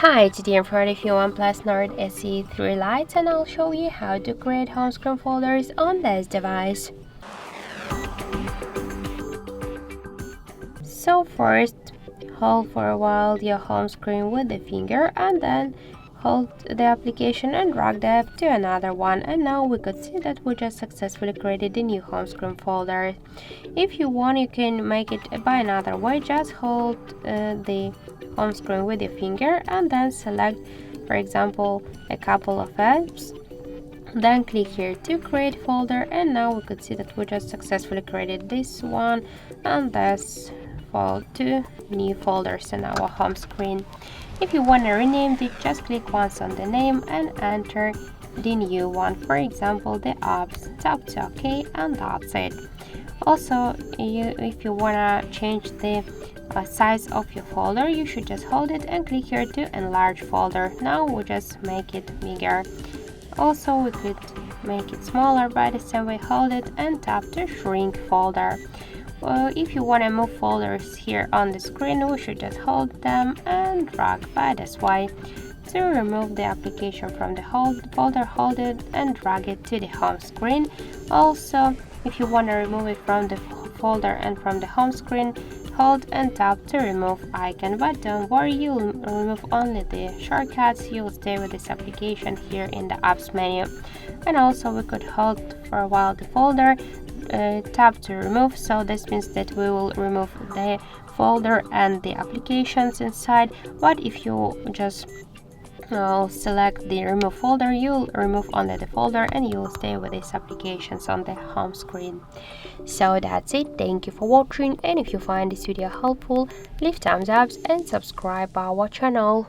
Hi, today I'm for review OnePlus Nord CE 3 Lite and I'll show you how to create home screen folders on this device. So first, hold for a while your home screen with the finger and then hold the application and drag that to another one, and now we could see that we just successfully created a new home screen folder. If you want, you can make it by another way. Just hold the home screen with your finger and then select, for example, a couple of apps. Then click here to create folder, and now we could see that we just successfully created this one and this for two new folders in our home screen. If you want to rename it, just click once on the name and enter the new one, for example the apps. Tap to OK and that's it. Also, if you want to change the size of your folder, you should just hold it and click here to enlarge folder. Now we just make it bigger. Also, we could make it smaller by the same way, hold it and tap to shrink folder. If you want to move folders here on the screen, we should just hold them and drag by this way. To remove the application from the folder, hold it and drag it to the home screen. Also, if you want to remove it from the folder and from the home screen, hold and tap to remove icon, but don't worry, you'll remove only the shortcuts. You'll stay with this application here in the apps menu. And also we could hold for a while the folder, tap to remove, so this means that we will remove the folder and the applications inside. But if you just select the remove folder, you'll remove only the folder and you'll stay with these applications on the home screen. So that's it. Thank you for watching, and if you find this video helpful, leave thumbs up and subscribe our channel.